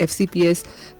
FCPS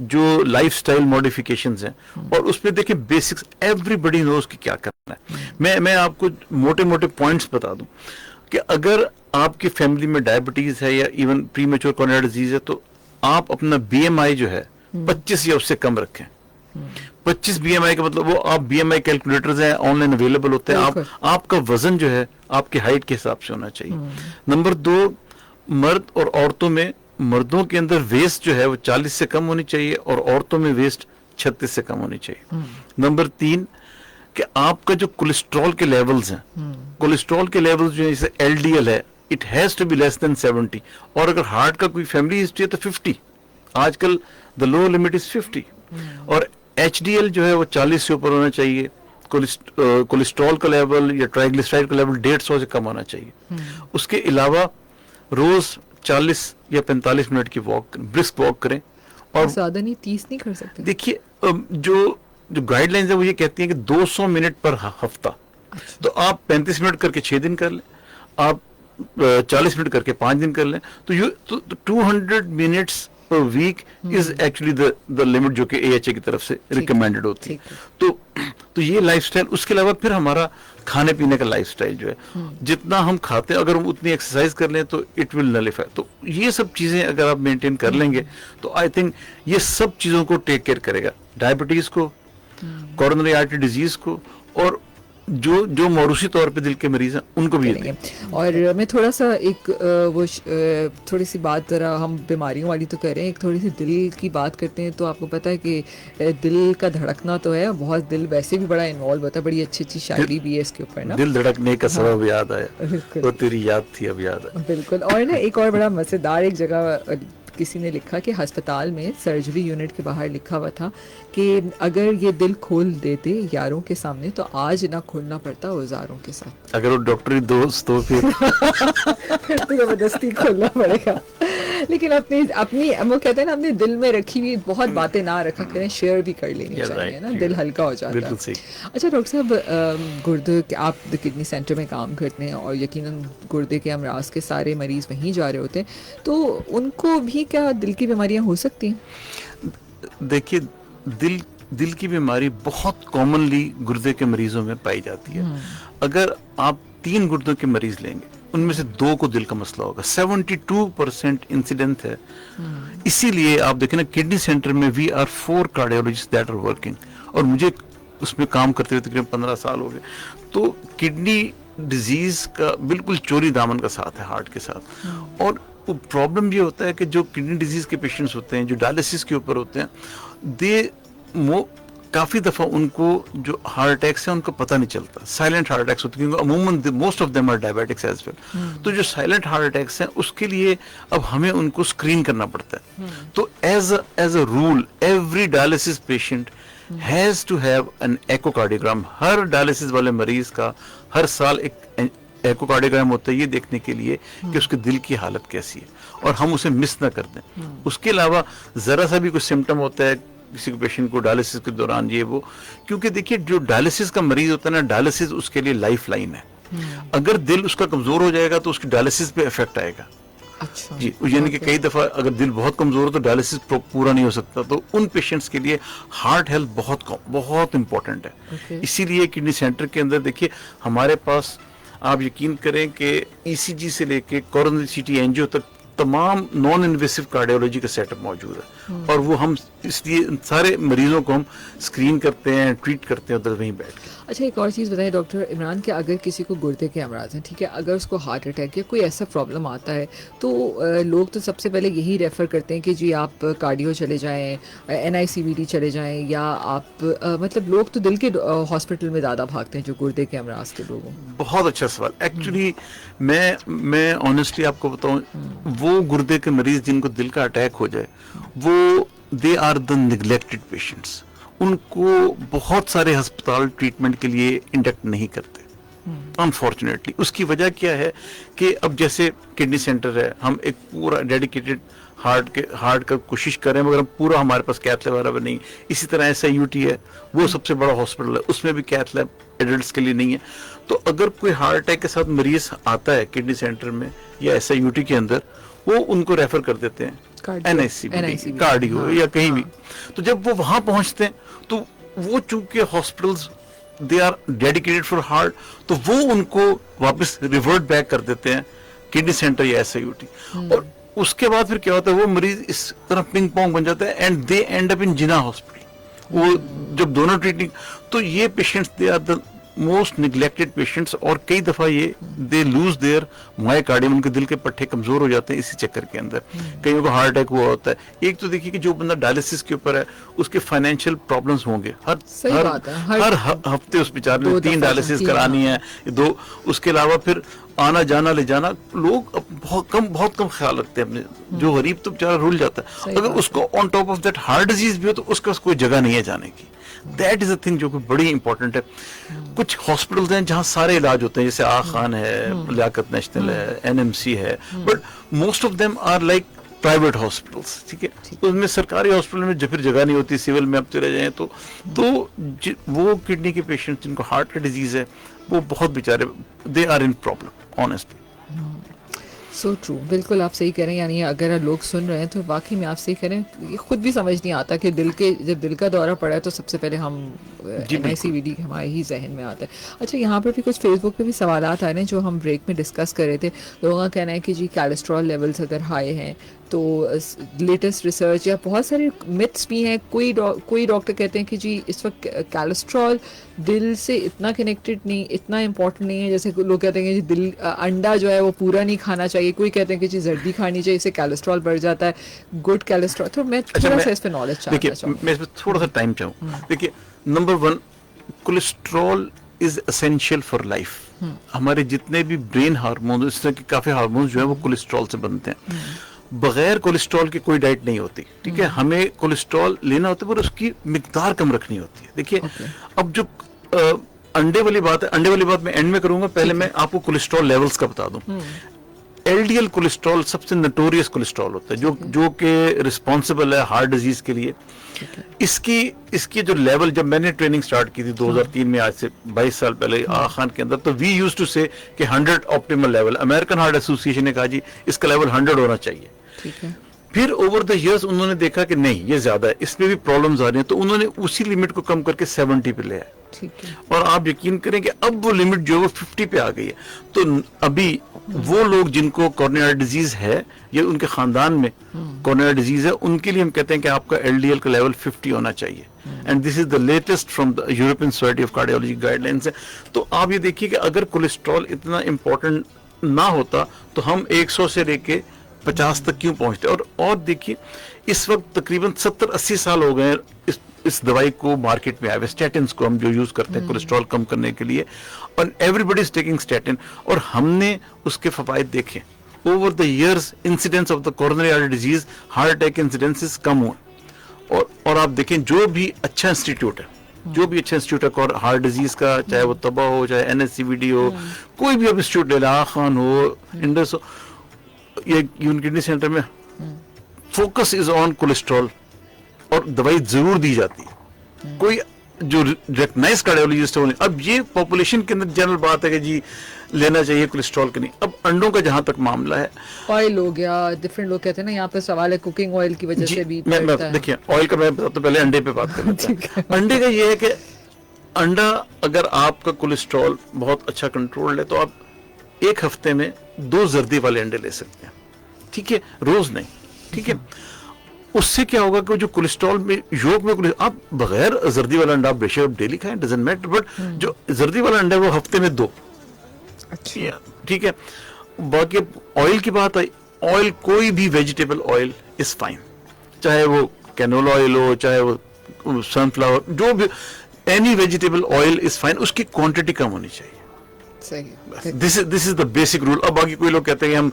جو life style ماڈیفیکیشنز ہیں, اور اس پہ دیکھیں بیسکس ایوری بڈی نوز کہ کیا کرنا ہے. میں آپ کو موٹے موٹے پوائنٹس بتا دوں کہ اگر آپ کی فیملی میں ڈائبٹیز ہے یا ایون پری میچور کورونری ڈیزیز ہے تو آپ اپنا بی ایم آئی جو ہے 25 یا اس سے کم رکھیں. 25 بی ایم آئی کا مطلب وہ آپ بی ایم آئی کیلکولیٹرز ہیں آن لائن اویلیبل ہوتے ہیں, آپ کا وزن جو ہے آپ کی ہائٹ کے حساب سے ہونا چاہیے. نمبر 2, مرد اور عورتوں میں مردوں کے اندر ویسٹ جو ہے وہ 40 سے کم ہونی چاہیے اور عورتوں میں ویسٹ 36 سے کم ہونی چاہیے. نمبر 3 کہ آپ کا جو کولیسٹرول کے لیولز ہیں, کولیسٹرول کے لیولز جو ہے جیسے ایل ڈی ایل ہے, it has to be less than 70, اور اگر ہارٹ کا کوئی فیملی ہسٹری ہے تو 50. آج کل دا لو لمٹ از 50. اور ایچ ڈی ایل جو ہے وہ 40 سے اوپر ہونا چاہیے. کولیسٹرول کا لیول یا ٹرائیگلیسرائڈ کا لیول 150 سے کم ہونا چاہیے. اس کے علاوہ روز 40 یا 45 منٹ کی واک, برسک واک کریں. اور زیادہ نہیں, 30 نہیں کر سکتے. دیکھیے جو گائیڈ لائنز ہیں وہ یہ کہتی ہیں کہ 200 منٹ پر ہفتہ. تو آپ 35 منٹ کر کے 6 دن کر لیں, آپ 40 منٹ کر کے 5 دن کر لیں, تو 200 منٹس پر week is actually the limit جو کہ اے ایچ اے کی طرف سے ریکمینڈڈ ہوتی ہے. تو یہ لائف سٹائل. اس کے علاوہ پھر ہمارا کھانے پینے کا لائف سٹائل جو ہے, جتنا ہم کھاتے ہیں اگر ہم اتنی ایکسرسائز کر لیں تو اٹ ول نلیفائی. تو یہ سب چیزیں اگر آپ مینٹین کر لیں گے تو آئی تھنک یہ سب چیزوں کو ٹیک کیئر کرے گا, ڈائبٹیز کو, کورونری آرٹری ڈیزیز کو, اور جو موروثی طور پہ دل کے مریض ہیں ان کو بھی کریں گے. اور میں تھوڑا سا ایک وہ تھوڑی سی بات, ذرا ہم بیماریوں والی تو کر رہے ہیں, ایک تھوڑی سی دل کی بات کرتے ہیں. تو آپ کو پتہ ہے کہ دل کا دھڑکنا تو ہے بہت, دل ویسے بھی بڑا انوالو ہوتا ہے, بڑی اچھی اچھی شاعری بھی ہے اس کے اوپر نا. دل دھڑکنے کا سبب یاد آیا, وہ تیری یاد تھی اب یاد آیا. بالکل. اور نا ایک اور بڑا مزیدار ایک جگہ کسی نے لکھا کہ ہسپتال میں سرجری یونٹ کے باہر لکھا ہوا تھا کہ اگر یہ دل کھول دیتے یاروں کے سامنے تو آج نہ کھولنا پڑتا اوزاروں کے ساتھ. اگر وہ ڈاکٹری دوست ہو پھر تو زبردستی کھولنا پڑے گا. لیکن اپنی وہ کہتے ہیں نا, اپنے دل میں رکھی ہوئی بہت باتیں نہ رکھا کریں, شیئر بھی کر لینی چاہیے نا, دل ہلکا ہو جاتا ہے. اچھا ڈاکٹر صاحب, گردے آپ کڈنی سینٹر میں کام کرتے ہیں اور یقیناً گردے کے امراض کے سارے مریض وہیں جا رہے ہوتے ہیں, تو ان کو بھی کیا دل کی بیماریاں ہو سکتی ہیں؟ دیکھیے دل کی بیماری بہت کامنلی گردے کے مریضوں میں پائی جاتی ہے. اگر آپ 3 گردوں کے مریض لیں گے ان میں سے 2 کو دل کا مسئلہ ہوگا. 72% انسیڈنٹ ہے. اسی لیے آپ دیکھیں نا کڈنی سینٹر میں we are 4 cardiologist that are working, اور مجھے اس میں کام کرتے ہوئے تقریباً 15 سال ہو گئے. تو کڈنی ڈیزیز کا بالکل چوری دامن کا ساتھ ہے ہارٹ کے ساتھ. اور پرابلم یہ ہوتا ہے کہ جو کڈنی ڈیزیز کے پیشنٹس ہوتے ہیں, جو ڈائلسس کے اوپر ہوتے ہیں, کافی دفعہ ان کو جو ہارٹ اٹیکس ہیں ان کو پتہ نہیں چلتا, سائلنٹ ہارٹ اٹیکس ہوتے ہیں, کیونکہ عموماً most of them are diabetics as well. تو جو سائلنٹ ہارٹ اٹیکس ہیں اس کے لیے اب ہمیں ان کو اسکرین کرنا پڑتا ہے. تو as a rule every dialysis patient has to have an echocardiogram. ہر ڈائلسس والے مریض کا ہر سال ایک ایکوکارڈیوگرام ہوتا ہے یہ دیکھنے کے لیے کہ اس کے دل کی حالت کیسی ہے, اور ہم اسے مس نہ کر دیں. اس کے علاوہ ذرا سا بھی کوئی سمٹم ہوتا ہے کسی پیشنٹ کو ڈائلسس کے دوران, یہ وہ, کیونکہ دیکھیے جو ڈائلسس کا مریض ہوتا ہے نا, ڈائلسس اس کے لیے لائف لائن ہے. اگر دل اس کا کمزور ہو جائے گا تو اس کی ڈائلسس پہ افیکٹ آئے گا. جی, یعنی کہ کئی دفعہ اگر دل بہت کمزور ہو تو ڈائلسس پورا نہیں ہو سکتا. تو ان پیشنٹس کے لیے ہارٹ ہیلتھ بہت امپورٹنٹ ہے. اسی لیے کڈنی سینٹر کے اندر دیکھیے ہمارے پاس آپ یقین کریں کہ ای سی جی سے لے کے کورونری سی ٹی اینجیو تک تمام نان انویسو کارڈیولوجی کا سیٹ اپ موجود ہے. اور وہ ہم اس لیے سارے مریضوں کو ہم اسکرین کرتے ہیں, ٹریٹ کرتے ہیں ادھر وہیں بیٹھ کے. اچھا ایک اور چیز بتائیں ڈاکٹر عمران, کہ اگر کسی کو گردے کے امراض ہیں, ٹھیک ہے, اگر اس کو ہارٹ اٹیک یا کوئی ایسا پرابلم آتا ہے تو لوگ تو سب سے پہلے یہی ریفر کرتے ہیں کہ جی آپ کارڈیو چلے جائیں, این آئی سی وی ڈی چلے جائیں, یا آپ مطلب لوگ تو دل کے ہاسپٹل میں زیادہ بھاگتے ہیں جو گردے کے امراض کے لوگ ہیں. بہت اچھا سوال. ایکچولی میں آنیسٹلی آپ کو بتاؤں, وہ گردے کے مریض جن کو دل کا اٹیک ہو جائے وہ they are the neglected patients. ان کو بہت سارے ہسپتال ٹریٹمنٹ کے لیے انڈکٹ نہیں کرتے انفارچونیٹلی. اس کی وجہ کیا ہے کہ اب جیسے کڈنی سینٹر ہے, ہم ایک پورا ڈیڈیکیٹڈ ہارٹ کا کوشش کریں, مگر ہم پورا ہمارے پاس کیتھ لیب وغیرہ نہیں. اسی طرح ایس آئی یو ٹی ہے, وہ سب سے بڑا ہاسپٹل ہے, اس میں بھی کیتھ لیب ایڈلٹس کے لیے نہیں ہے. تو اگر کوئی ہارٹ اٹیک کے ساتھ مریض آتا ہے کڈنی سینٹر میں یا ایس آئی یو ٹی کے اندر, وہ ان کو ریفر کر دیتے ہیں NICBD کارڈیو یا کہیں بھی. تو جب وہ وہاں پہنچتے ہیں تو وہ چونکہ hospitals they are dedicated for heart, تو وہ ان کو واپس ریورٹ بیک کر دیتے ہیں کڈنی سینٹر یا SIOT. اور اس کے بعد پھر کیا ہوتا ہے, وہ مریض اس طرح پنگ پونگ بن جاتا ہے and they end up in Jinnah hospital. وہ جب دونوں ٹریٹنگ, تو یہ patients they are the most neglected patients, اور کئی دفعہ یہ دے لوز دیئر مائیکارڈیم, ان کے دل کے پٹھے کمزور ہو جاتے ہیں اسی چکر کے اندر. کئیوں کو ہارٹ اٹیک ہوا ہوتا ہے. ایک تو دیکھیے کہ جو بندہ ڈائلسس کے اوپر ہے اس کے فائنینشیل پرابلمس ہوں گے, ہر ہفتے اس بیچارے نے 3 ڈائلسس کرانی ہے, 2. اس کے علاوہ پھر آنا جانا لے جانا, لوگ بہت کم خیال رکھتے ہیں اپنے, جو غریب تو بیچارہ رول جاتا ہے. اگر اس کو on top of that heart disease بھی ہو تو اس کا کوئی جگہ نہیں ہے جانے کی. دیٹ از اے تھنگ جو کہ بڑی امپورٹنٹ ہے. کچھ ہاسپٹلز ہیں جہاں سارے علاج ہوتے ہیں, جیسے آغا خان ہے, لیاقت نیشنل ہے, NMC ہے, but most of them are like private hospitals. ٹھیک ہے, اس میں سرکاری ہاسپٹل میں جب پھر جگہ نہیں ہوتی, سول میں اب چلے جائیں تو وہ کڈنی کے پیشنٹ جن کو ہارٹ کا ڈیزیز ہے وہ بہت بیچارے they are in problem honestly. So true, بالکل آپ صحیح کہہ رہے ہیں. یعنی اگر لوگ سن رہے ہیں تو واقعی میں آپ صحیح کہہ رہے ہیں, خود بھی سمجھ نہیں آتا کہ جب دل کا دورہ پڑا ہے تو سب سے پہلے ہم NICBD ہمارے ہی ذہن میں آتا ہے. اچھا, یہاں پر بھی کچھ فیس بک پہ بھی سوالات آ رہے ہیں جو ہم بریک میں ڈسکس کر رہے تھے. لوگوں کا کہنا ہے کہ جی کیلسٹرول لیولس اگر ہائی ہیں تو لیٹسٹ ریسرچ یا بہت سارے متس بھی ہیں. کوئی ڈاکٹر کہتے ہیں کہ جی اس وقت کیلسٹرول دل سے اتنا کنیکٹڈ نہیں, اتنا امپورٹنٹ نہیں ہے. جیسے لوگ کہتے ہیں کہ دل انڈا جو ہے وہ پورا نہیں کھانا چاہیے, کوئی کہتے ہیں کہ جی زردی کھانی چاہیے, اس سے کیلسٹرول بڑھ جاتا ہے. گڈ کیلسٹرول, تو میں تھوڑا سا اس پہ نالج چاہتا ہوں. میں اس پہ تھوڑا سا ٹائم چاہوں. دیکھیے, number 1, cholesterol is essential for life. ہمارے جتنے بھی برین ہارمون, اس طرح کے کافی ہارمونز جو ہیں وہ کولیسٹرول سے بنتے ہیں. بغیر کولیسٹرول کی کوئی ڈائٹ نہیں ہوتی. ٹھیک ہے, ہمیں کولیسٹرول لینا ہوتا ہے پر اس کی مقدار کم رکھنی ہوتی ہے. دیکھیے, اب جو انڈے والی بات ہے, انڈے والی بات میں اینڈ میں کروں گا, پہلے میں آپ کو کولیسٹرول لیولز کا بتا دوں. LDL کولیسٹرول سب سے نٹوریس کولیسٹرول ہوتا ہے جو کہ رسپانسبل ہے ہارٹ ڈیزیز کے لیے. اس کی جو لیول, جب میں نے ٹریننگ سٹارٹ کی تھی 2003 میں, آج سے 22 سال پہلے آغا خان کے اندر, تو وی یوز ٹو سے کہ 100 آپٹیمل لیول. امریکن ہارٹ ایسوسی ایشن نے کہا جی اس کا لیول 100 ہونا چاہیے. پھر اوور دا ایئرس انہوں نے دیکھا کہ نہیں یہ زیادہ ہے, اس میں بھی پرابلمز آ رہی ہیں, تو انہوں نے اسی لمٹ کو کم کر کے 70 پہ لے آئے. اور آپ یقین کریں کہ اب وہ لمٹ جو ہے وہ 50 پہ آ گئی ہے. تو ابھی وہ لوگ جن کو کورونری ڈیزیز ہے یا ان کے خاندان میں کورونری ڈیزیز ہے, ان کے لیے ہم کہتے ہیں کہ آپ کا LDL کا لیول 50 ہونا چاہیے. And this is the latest from the European society of cardiology guide lines ہے. تو آپ یہ دیکھیے کہ اگر کولیسٹرول اتنا امپورٹنٹ نہ ہوتا تو ہم 100 سے لے کے 50 تک کیوں پہنچتے. اور دیکھیے, اس وقت تقریباً 70-80 سال ہو گئے اس دوائی کو مارکیٹ میں آئے ہوئے, اسٹیٹنس کو ہم جو یوز کرتے ہیں کولیسٹرول کم کرنے کے لیے, اور ایوری بڈی از ٹیکنگ اسٹیٹن. اور ہم نے اس کے فوائد دیکھے over the years. Incidence of the coronary artery disease, heart attack incidences کم ہوئے. اور آپ دیکھیں جو بھی اچھا انسٹیٹیوٹ ہے ہارٹ ڈیزیز کا, چاہے وہ طبا ہو, چاہے NSCBD ہو, کوئی بھی اب انسٹیٹیوٹ لے لیں, آغا خان ہو, انڈس ہو, یہ کڈنی سینٹر میں فوکس از آن کولیسٹرول, اور دوائی ضرور دی جاتی ہے. کوئی جو ریکگنائز کارڈیولوجسٹ ہو, اب یہ پاپولیشن کے اندر جنرل بات ہے کہ جی لینا چاہیے کولیسٹرول کے نہیں. اب انڈوں کا جہاں تک معاملہ ہے, آئل ہو گیا, ڈفرینٹ لوگ کہتے ہیں نا, یہاں پہ سوال ہے کوکنگ آئل کی وجہ سے بھی. دیکھیے آئل کا میں بتاتا ہوں, پہلے انڈے پہ بات کرتے ہیں. انڈے کا یہ ہے کہ انڈا, اگر آپ کا کولیسٹرول بہت اچھا کنٹرول ہے تو آپ 1 ہفتے میں 2 زردی والے انڈے لے سکتے ہیں. ٹھیک ہے, روز نہیں. ٹھیک ہے, اس سے کیا ہوگا کہ جو کولیسٹرول میں یوگ میں, آپ بغیر زردی والا انڈا بے شک ڈیلی کھائیں, ڈزنٹ میٹر, بٹ جو زردی والا انڈا ہے وہ ہفتے میں 2. ٹھیک ہے. باقی آئل کی بات آئی, آئل کوئی بھی ویجیٹیبل آئل از فائن, چاہے وہ کینولا آئل ہو, چاہے وہ سن فلاور, جو بھی any vegetable oil is fine, اس کی کوانٹٹی کم ہونی چاہیے. This is the basic rule. اب باقی کوئی لوگ کہتے ہیں کہ ہم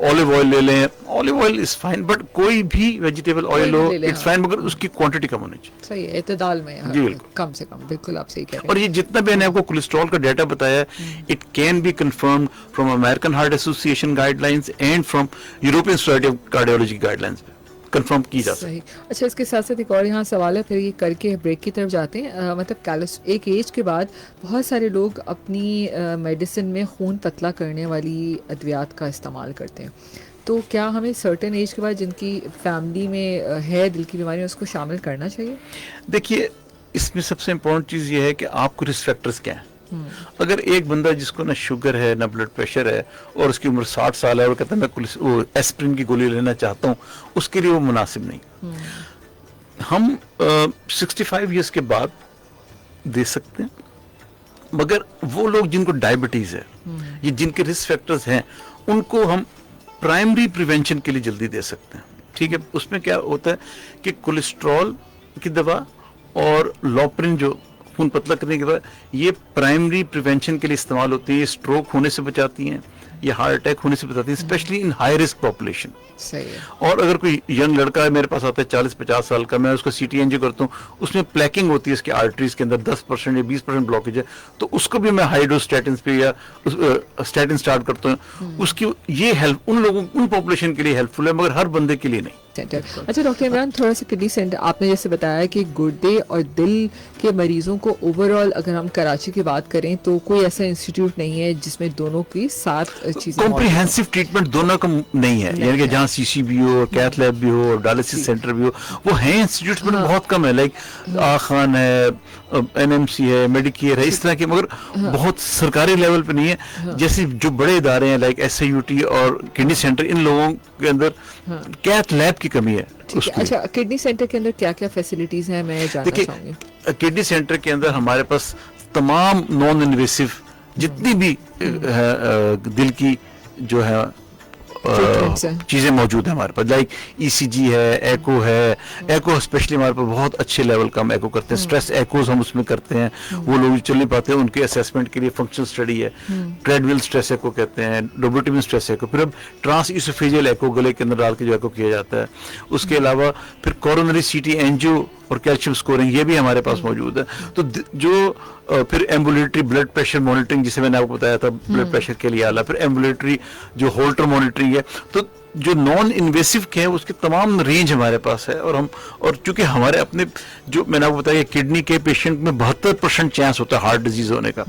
آلیو آئل لے لیں, olive oil is fine, but کوئی بھی ویجیٹیبل آئل ہو اٹس فائن, مگر اس کی کوانٹٹی کم ہونی چاہیے. صحیح ہے, اعتدال میں, جی بالکل, کم سے کم. بالکل آپ صحیح کہہ رہے ہیں. اور یہ جتنا بھی میں نے آپ کو کولیسٹرول کا ڈیٹا بتایا ہے, it can be confirmed from American heart association guidelines and from European society of cardiology guidelines, confirm کی جا سکتی. اچھا, اس کے ساتھ ساتھ ایک اور یہاں سوال ہے, پھر یہ کر کے بریک کی طرف جاتے ہیں. مطلب ایک ایج کے بعد بہت سارے لوگ اپنی میڈیسن میں خون پتلا کرنے والی ادویات کا استعمال کرتے ہیں. تو کیا ہمیں سرٹن ایج کے بعد جن کی فیملی میں ہے دل کی بیماری اس کو شامل کرنا چاہیے؟ دیکھیے اس میں سب سے امپورٹنٹ چیز یہ ہے کہ آپ کو رسک فیکٹرز کیا ہیں. اگر ایک بندہ جس کو نہ شوگر ہے نہ بلڈ پریشر ہے اور اس کی عمر 60 سال ہے اور کہتا ہے میں ایسپرین کی گولی لینا چاہتا ہوں, اس کے لیے وہ مناسب نہیں. ہم 65 ایئرس کے بعد دے سکتے ہیں, مگر وہ لوگ جن کو ڈائبٹیز ہے یا جن کے رسک فیکٹرز ہیں ان کو ہم پرائمری پریونشن کے لیے جلدی دے سکتے ہیں. ٹھیک ہے, اس میں کیا ہوتا ہے کہ کولیسٹرول کی دوا اور لوپرین جو خون پتلا کرنے کے بعد یہ پرائمری پریونشن کے لیے استعمال ہوتی ہیں. یہ اسٹروک ہونے سے بچاتی ہیں, یہ ہارٹ اٹیک ہونے سے بچاتی ہیں, especially in high risk population. صحیح ہے. اور اگر کوئی ینگ لڑکا ہے میرے پاس آتا ہے 40-50 سال کا, میں اس کو سی ٹی اینجیو کرتا ہوں, اس میں پلیکنگ ہوتی ہے اس کی آرٹریز کے اندر 10% یا 20% بلاکیج ہے, تو اس کو بھی میں ہائی ڈوز اسٹیٹنس پہ یا اسٹیٹن اسٹارٹ کرتا ہوں. اس کی یہ ہیلپ ان لوگوں ان پاپولیشن کے لیے ہیلپ فل ہے, مگر ہر بندے کے لیے نہیں. اچھا ڈاکٹر عمران, تھوڑا سا کڈنی سینٹر آپ نے جیسے بتایا کہ گردے اور دل کے مریضوں کو اوور آل اگر ہم کراچی کی بات کریں تو کوئی ایسا انسٹیٹیوٹ نہیں ہے جس میں دونوں کی ساتھ چیزیں کمپریہنسو ٹریٹمنٹ دونوں کا نہیں ہے, یعنی کہ جہاں سی سی بھی ہو, کیتھ لیب بھی ہو, ڈائلسس سینٹر بھی ہو, وہ ہیں انسٹیٹیوٹس میں بہت کم ہے. لائک آخان ہے, این ایم سی ہے, میڈیکیئر ہے, اس طرح کے, مگر بہت سرکاری لیول پہ نہیں ہے. جیسے جو بڑے ادارے ہیں like S A U T اور کڈنی سینٹر, ان لوگوں کے اندر کیتھ لیب کی کمی ہے. اچھا, کڈنی سینٹر کے اندر کیا کیا فیسلٹیز ہیں میں جاننا چاہوں گی. کڈنی سینٹر کے اندر ہمارے پاس تمام نان انویسو جتنی بھی دل کی جو ہے چیزیں موجود ہیں ہمارے پاس, لائک ای سی جی ہے, ایکو ہے. ایکو اسپیشلی ہمارے پاس بہت اچھے لیول کا ہم ایکو کرتے ہیں. اسٹریس ایکوز ہم اس میں کرتے ہیں, وہ لوگ چل نہیں پاتے ہیں ان کے اسیسمنٹ کے لیے فنکشنل اسٹڈی ہے. ٹریڈ ویل اسٹریس ایکو کہتے ہیں, ڈوبلیٹیمن اسٹریس ایکو. پھر اب ٹرانس ایسوفیجل ایکو گلے کے اندر ڈال کے جو ایکو کیا جاتا ہے. اس کے علاوہ پھر کورونری سی ٹی اینجیو اور کیلشیم اسکورنگ یہ بھی ہمارے پاس موجود ہے. تو جو پھر ایمبولیٹری بلڈ پریشر مانیٹرنگ جسے میں نے آپ کو بتایا تھا بلڈ پریشر کے لیے آلہ, پھر ایمبولیٹری جو ہولٹر مانیٹرنگ ہے. تو جو نان انویسو کے ہیں اس کی تمام رینج ہمارے پاس ہے. اور چونکہ ہمارے اپنے جو میں نے آپ کو بتایا کڈنی کے پیشنٹ میں 72% چانس ہوتا ہے ہارٹ ڈیزیز ہونے کا,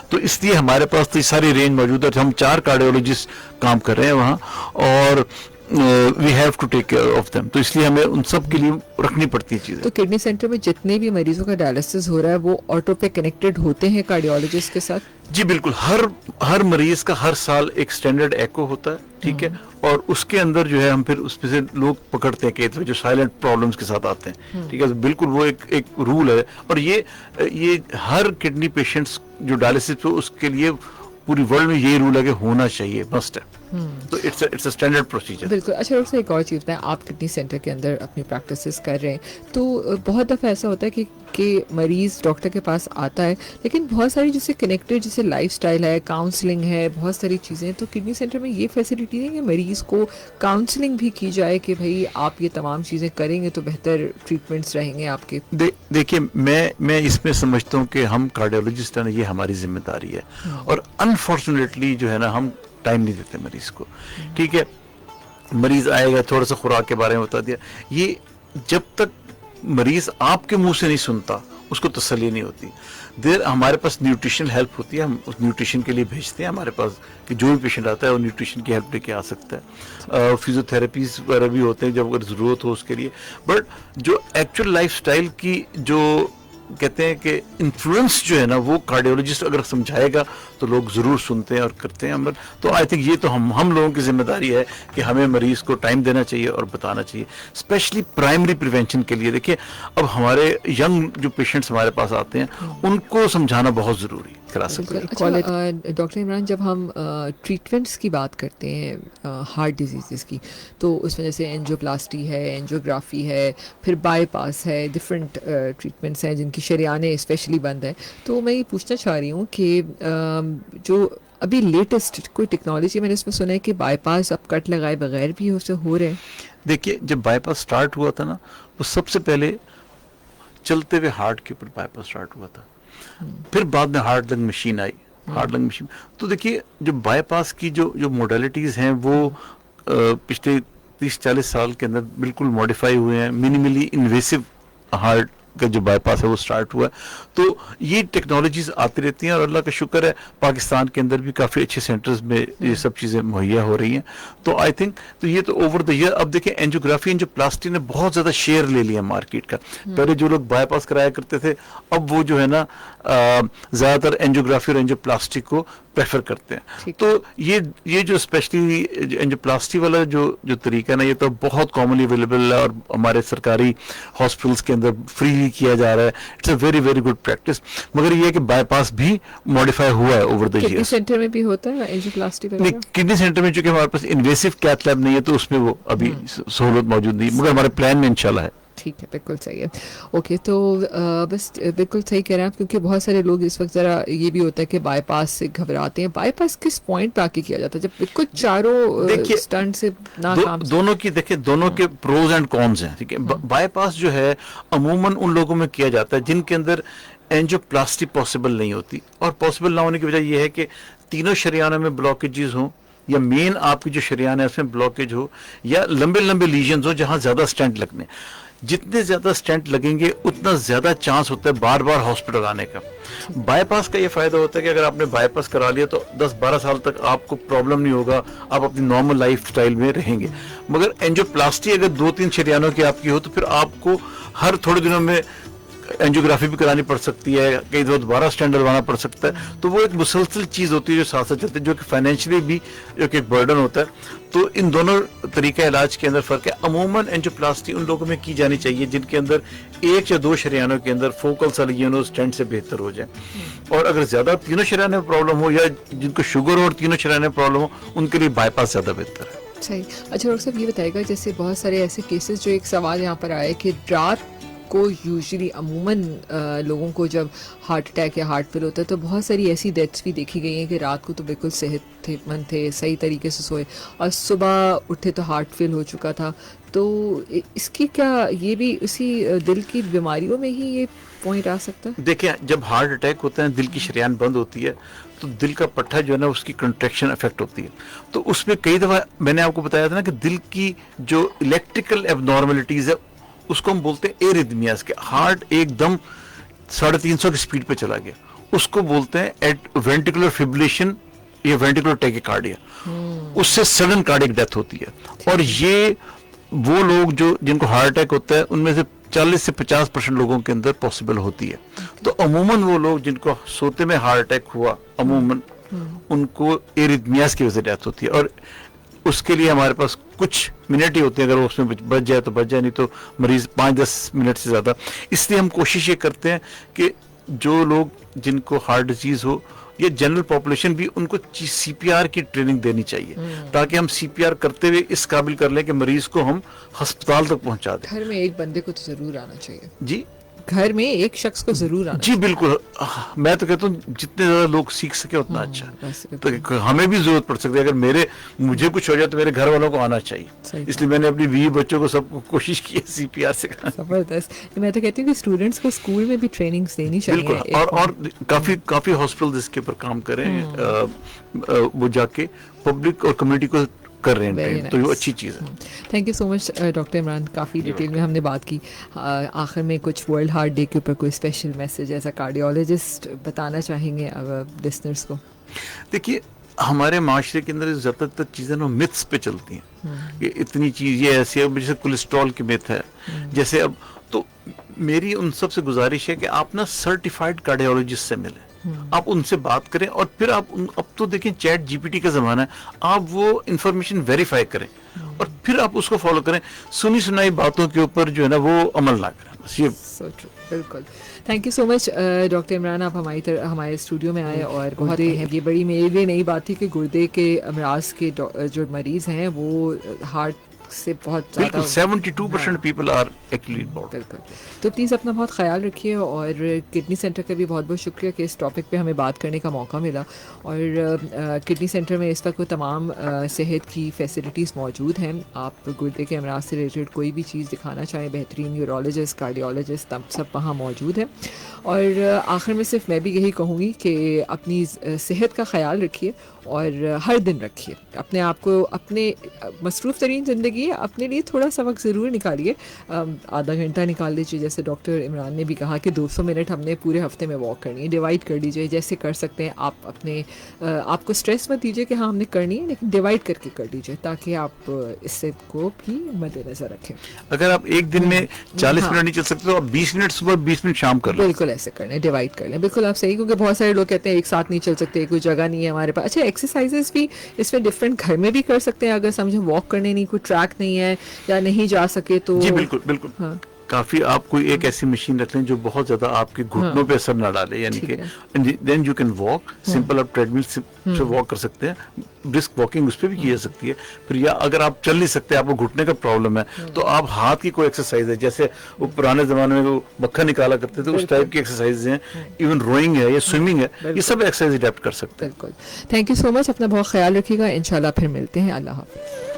تو اس لیے ہمارے پاس تو یہ ساری رینج موجود ہے. ہم 4 کارڈیولوجسٹ کام کر رہے ہیں وہاں, اور we have to take care of them, تو اس لیے ہمیں ان سب کے لیے رکھنی پڑتی ہے چیزیں. تو کڈنی سینٹر میں جتنے بھی مریضوں کا ڈائلسس ہو رہا ہے وہ آٹو پہ کنیکٹڈ ہوتے ہیں کارڈیولوجسٹ کے ساتھ؟ جی بالکل, ہر مریض کا ہر سال ایک سٹینڈرڈ ایکو ہوتا ہے. ٹھیک ہے, اور اس کے اندر جو ہے ہم پھر اس پہ سے لوگ پکڑتے ہیں کہ جو سائلنٹ پرابلمس کے ساتھ آتے ہیں. ٹھیک ہے, بالکل وہ ایک رول ہے. اور یہ ہر کڈنی پیشنٹس جو ڈائلسس پہ اس کے لیے پوری ورلڈ میں یہی رول ہے کہ ہونا چاہیے, مسٹ ہے. تو اٹس اے اسٹینڈرڈ پروسیجر. بالکل. اچھا ڈاکٹر صاحب, ایک اور چیز بتائیں, آپ کڈنی سینٹر کے اندر اپنی پریکٹسز کر رہے ہیں تو بہت دفعہ ایسا ہوتا ہے کہ مریض ڈاکٹر کے پاس آتا ہے لیکن بہت ساری جیسے کنیکٹڈ جیسے لائف سٹائل ہے, کاؤنسلنگ ہے, بہت ساری چیزیں, تو کڈنی سینٹر میں یہ فیسلٹی ہے کہ مریض کو کاؤنسلنگ بھی کی جائے کہ بھائی آپ یہ تمام چیزیں کریں گے تو بہتر ٹریٹمنٹس رہیں گے آپ کے. دیکھیے میں اس میں سمجھتا ہوں کہ ہم کارڈیولوجسٹ ہیں, یہ ہماری ذمہ داری ہے. اور انفارچونیٹلی جو ہے نا ہم ٹائم نہیں دیتے مریض کو. ٹھیک ہے, مریض آئے گا, تھوڑا سا خوراک کے بارے میں بتا دیا, یہ جب تک مریض آپ کے منہ سے نہیں سنتا اس کو تسلی نہیں ہوتی. ہمارے پاس نیوٹریشن ہیلپ ہوتی ہے, ہم اس نیوٹریشن کے لیے بھیجتے ہیں ہمارے پاس کہ جو بھی پیشنٹ آتا ہے وہ نیوٹریشن کی ہیلپ لے کے آ سکتا ہے. فزیو تھراپیز وغیرہ بھی ہوتے ہیں جب اگر ضرورت ہو اس کے لیے. بٹ جو ایکچوئل لائف سٹائل کی جو کہتے ہیں کہ انفلوئنس جو ہے نا وہ کارڈیولوجسٹ اگر سمجھائے گا تو لوگ ضرور سنتے ہیں اور کرتے ہیں. تو آئی تھنک یہ تو ہم لوگوں کی ذمہ داری ہے کہ ہمیں مریض کو ٹائم دینا چاہیے اور بتانا چاہیے, اسپیشلی پرائمری پریونشن کے لیے. دیکھیے اب ہمارے ینگ جو پیشنٹس ہمارے پاس آتے ہیں ان کو سمجھانا بہت ضروری ہے. ڈاکٹر عمران, جب ہم ٹریٹمنٹس کی بات کرتے ہیں ہارٹ ڈیزیزز کی تو اس میں جیسے اینجیوپلاسٹی ہے, اینجیوگرافی ہے, پھر بائی پاس ہے, ڈفرینٹ ٹریٹمنٹس ہیں جن کی شریانیں اسپیشلی بند ہیں. تو میں یہ پوچھنا چاہ رہی ہوں کہ جو ابھی لیٹسٹ کوئی ٹیکنالوجی میں نے اس میں سنا ہے کہ بائی پاس اب کٹ لگائے بغیر بھی اسے ہو رہے ہیں. دیکھیے جب بائی پاس اسٹارٹ ہوا تھا نا وہ سب سے پہلے چلتے ہوئے ہارٹ کے اوپر بائی پاس اسٹارٹ ہوا تھا, پھر بعد میں ہارٹ لنگ مشین آئی. تو دیکھیے جو بائی پاس کی جو موڈیلٹیز ہیں وہ پچھلے 30-40 سال کے اندر بالکل ماڈیفائی ہوئے ہیں. منیملی انویسو ہارٹ کا جو بائی پاس ہے وہ اسٹارٹ ہوا ہے. تو یہ ٹیکنالوجیز آتی رہتی ہیں اور اللہ کا شکر ہے پاکستان کے اندر بھی کافی اچھے سینٹرز میں یہ سب چیزیں مہیا ہو رہی ہیں. تو آئی تھنک تو یہ تو اوور دا ایئر اب دیکھیں اینجیوگرافی اینجیوپلاسٹی نے بہت زیادہ شیئر لے لیا مارکیٹ کا. پہلے جو لوگ بائی پاس کرایا کرتے تھے اب وہ جو ہے نا زیادہ تر اینجیوگرافی اور اینجیوپلاسٹی کو پریفر کرتے ہیں. تو یہ جو اسپیشلی اینجیوپلاسٹی والا جو طریقہ ہے نا یہ تو بہت کامنلی اویلیبل ہے اور ہمارے سرکاری ہاسپٹلس کے اندر فریلی کیا جا رہا ہے. It's a very very good practice. مگر یہ ہے کہ بائی پاس بھی ماڈیفائی ہوا ہے اوور دا ایئرس. سینٹر میں بھی ہوتا ہے اینجیوپلاسٹی وغیرہ؟ کڈنی سینٹر میں چونکہ ہمارے پاس انویسو کیتھ لیب نہیں ہے تو اس میں وہ ابھی سہولت موجود نہیں مگر ہمارے پلان میں انشاءاللہ ہے. ٹھیک ہے بالکل صحیح ہے. اوکے تو بس بالکل صحیح کہہ رہے ہیں آپ کیونکہ بہت سارے لوگ اس وقت ذرا یہ بھی ہوتا ہے کہ بائی پاس سے گھبراتے ہیں. بائی پاس کس پوائنٹ پہ آ کے کیا جاتا ہے جب بالکل چاروں اسٹنٹ سے ناکام؟ دونوں کی دیکھیں دونوں کے پروز اینڈ کونز ہیں. ٹھیک ہے بائی پاس جو ہے عموماً ان لوگوں میں کیا جاتا ہے جن کے اندر اینجیوپلاسٹی پاسبل نہیں ہوتی اور پاسبل نہ ہونے کی وجہ یہ ہے کہ تینوں شریانوں میں بلاکیجز ہوں یا مین آپ کی جو شریان ہے اس میں بلاکیج ہو یا لمبے لمبے لیجنز ہو جہاں زیادہ اسٹینٹ لگنے. جتنے زیادہ اسٹینٹ لگیں گے اتنا زیادہ چانس ہوتا ہے بار بار ہاسپٹل آنے کا. بائی پاس کا یہ فائدہ ہوتا ہے کہ اگر آپ نے بائی پاس کرا لیا تو 10-12 سال تک آپ کو پرابلم نہیں ہوگا, آپ اپنی نارمل لائف سٹائل میں رہیں گے. مگر اینجیوپلاسٹی اگر 2-3 شریانوں کی آپ کی ہو تو پھر آپ کو ہر تھوڑے دنوں میں اینجیوگرافی بھی کرانی پڑ سکتی ہے, کئی دفعہ دوبارہ اسٹینٹ ڈلوانا پڑ سکتا ہے. تو وہ ایک مسلسل چیز ہوتی ہے جو ساتھ ساتھ چلتی ہے جو کہ فائنینشلی بھی جو کہ ایک برڈن ہوتا ہے. تو ان دونوں طریقہ علاج کے اندر فرق ہے. عموماً اینجیوپلاسٹی ان لوگوں میں کی جانی چاہیے جن کے اندر 1 یا 2 شریانوں کے اندر فوکل سالگینو اسٹینٹ سے بہتر ہو جائے. اور اگر زیادہ تینوں شریانوں میں پرابلم ہو یا جن کو شوگر ہو اور تینوں شریانوں میں پرابلم ہو ان کے لیے بائی پاس زیادہ بہتر ہے. صحیح. اچھا ڈاکٹر صاحب یہ بتائے گا جیسے بہت سارے ایسے کیسز جو ایک سوال یہاں پر آیا کہ رات کو یوزلی عموماً لوگوں کو جب ہارٹ اٹیک یا ہارٹ فیل ہوتا ہے تو بہت ساری ایسی ڈیتھس بھی دیکھی گئی ہیں کہ رات کو تو بالکل صحت مند تھے, صحیح طریقے سے سوئے اور صبح اٹھے تو ہارٹ فیل ہو چکا تھا. تو اس کی کیا یہ بھی اسی دل کی بیماریوں میں ہی یہ پوائنٹ آ سکتا ہے؟ دیکھیں جب ہارٹ اٹیک ہوتا ہے دل کی شریان بند ہوتی ہے تو دل کا پٹھا جو ہے نا اس کی کنٹریکشن افیکٹ ہوتی ہے. تو اس میں کئی دفعہ میں نے آپ کو بتایا تھا نا کہ دل کی جو الیکٹریکل ایب نارملٹیز ہے اس کو ہم بولتے ہیں ایریدمیاز کے. ہارٹ ایک دم 350 کی سپیڈ پہ چلا گیا اس کو بولتے ہیں ایٹ وینٹیکولر فبریلیشن یا وینٹیکولر ٹیکیکارڈیا. اس سے سڈن کارڈیک ڈیتھ ہوتی ہے. اور یہ وہ لوگ جو جن کو ہارٹ اٹیک ہوتا ہے ان میں سے 40 سے 50% لوگوں کے اندر پاسبل ہوتی ہے. تو عموماً وہ لوگ جن کو سوتے میں ہارٹ اٹیک ہوا عموماً ان کو ایریدمیاز کی وجہ سے ڈیتھ ہوتی ہے. اور اس کے لیے ہمارے پاس کچھ منٹ ہی ہوتے ہیں, اگر وہ اس میں بچ جائے تو بچ جائے, نہیں تو مریض 5-10 منٹ سے زیادہ. اس لیے ہم کوشش یہ کرتے ہیں کہ جو لوگ جن کو ہارٹ ڈیزیز ہو یا جنرل پاپولیشن بھی ان کو سی پی آر کی ٹریننگ دینی چاہیے تاکہ ہم سی پی آر کرتے ہوئے اس قابل کر لیں کہ مریض کو ہم ہسپتال تک پہنچا دیں. گھر میں ایک بندے کو تو ضرور آنا چاہیے. جی گھر میں ایک شخص کو ضرور آنا. جی بالکل. میں تو کہتا ہوں جتنے زیادہ لوگ سیکھ سکے اتنا اچھا. تو ہمیں بھی ضرورت پڑ سکتی ہے اگر مجھے کچھ ہو جائے تو میرے گھر والوں کو آنا چاہیے. اس لیے میں نے اپنی 20 بچوں کو سب کو کوشش کی ہے سی پی آر سکھانے. زبردست. میں تو کہتی ہوں کہ اسٹوڈنٹس کو اسکول میں بھی ٹریننگز دینی چاہیے. بالکل. اور کافی ہاسپٹل اس کے اوپر کام کریں وہ جا کے پبلک اور کمیونٹی کو کر رہے ہیں تو یہ اچھی چیز ہے. Thank you so much doctor Imran. Coffee detail میں ہم نے بات کی. آخر میں کچھ ورلڈ ہارٹ ڈے کے اوپر کوئی special message as a cardiologist بتانا چاہیں گے لسنرس کو؟ دیکھیے ہمارے معاشرے کے اندر زیادہ تر چیزیں نا متس پہ چلتی ہیں کہ اتنی چیز یہ ایسی ہے جیسے کولیسٹرول کی مت ہے جیسے. اب تو میری ان سب سے گزارش ہے کہ آپ نا سرٹیفائڈ کارڈیولوجسٹ سے ملیں, آپ ان سے بات کریں اور پھر آپ اب تو دیکھیں چیٹ جی پی ٹی کا زمانہ ہے, آپ وہ انفارمیشن ویریفائی کریں اور پھر آپ اس کو فالو کریں. سنی سنائی باتوں کے اوپر جو ہے نا وہ عمل نہ کریں. بس یہ بالکل. Thank you so much doctor Imran, آپ ہمارے اسٹوڈیو میں آئے اور بہت یہ بڑی میرے لیے نئی بات تھی کہ گردے کے امراض کے جو مریض ہیں وہ ہارٹ سے بہت زیادہ 72% پیپل آر ایکچولی انوالوڈ. بالکل. تو پلیز اپنا بہت خیال رکھیے اور کڈنی سینٹر کا بھی بہت بہت شکریہ کہ اس ٹاپک پہ ہمیں بات کرنے کا موقع ملا. اور کڈنی سینٹر میں اس وقت وہ تمام صحت کی فیسلٹیز موجود ہیں. آپ گردے کے امراض سے ریلیٹڈ کوئی بھی چیز دکھانا چاہیں, بہترین نیورولوجسٹ کارڈیولوجسٹ سب وہاں موجود ہیں. اور آخر میں صرف میں بھی یہی کہوں گی کہ اپنی صحت کا خیال رکھیے اور ہر دن رکھیے. اپنے آپ کو اپنے مصروف ترین زندگی لگی ہے اپنے لیے تھوڑا سا وقت ضرور نکالیے, آدھا گھنٹہ نکال لیجیے, جیسے ڈاکٹر عمران نے بھی کہا کہ 200 منٹ ہم نے پورے ہفتے میں واک کرنی ہے, ڈیوائڈ کر لیجیے جیسے کر سکتے ہیں آپ. اپنے آپ کو اسٹریس مت دیجیے کہ ہاں ہم نے کرنی ہے, لیکن ڈیوائڈ کر کے کر لیجیے تاکہ آپ اس سے کو بھی مد نظر رکھیں. اگر آپ ایک دن میں 40 منٹ نہیں چل سکتے تو آپ 20 منٹ صبح 20 منٹ شام کر لیں. بالکل ایسے کریں, ڈیوائڈ کر لیں. بالکل آپ صحیح, کیونکہ بہت سارے لوگ کہتے ہیں ایک ساتھ نہیں چل سکتے, کوئی جگہ نہیں ہے ہمارے پاس. اچھا ایکسرسائزز بھی اس میں ڈفرینٹ گھر میں بھی کر سکتے ہیں, اگر سمجھیں واک کرنے نہیں, کوئی ٹریک نہیں ہے یا نہیں جا سکے تو. جی بالکل بالکل. ہاں کافی آپ کوئی ایک ایسی مشین رکھ لیں جو بہت زیادہ آپ کے گھٹنوں پہ اثر نہ ڈالے, یعنی کہ then you can walk simple. آپ ٹریڈ مل سے واک کر سکتے ہیں, برسک واکنگ اس پہ بھی کی جا سکتی ہے. پھر یا اگر آپ چل نہیں سکتے, آپ کو گھٹنے کا پرابلم ہے, تو آپ ہاتھ کی کوئی ایکسرسائز ہے, جیسے وہ پرانے زمانے میں وہ مکھا نکالا کرتے تھے, اس ٹائپ کی ایکسرسائز ہیں. ایون روئنگ ہے یا سوئمنگ ہے, یہ سب ایکسرسائز اڈیپٹ کر سکتے ہیں. بالکل. تھینک یو سو مچ, اپنا بہت خیال رکھیے گا, انشاءاللہ پھر ملتے ہیں. اللہ حافظ.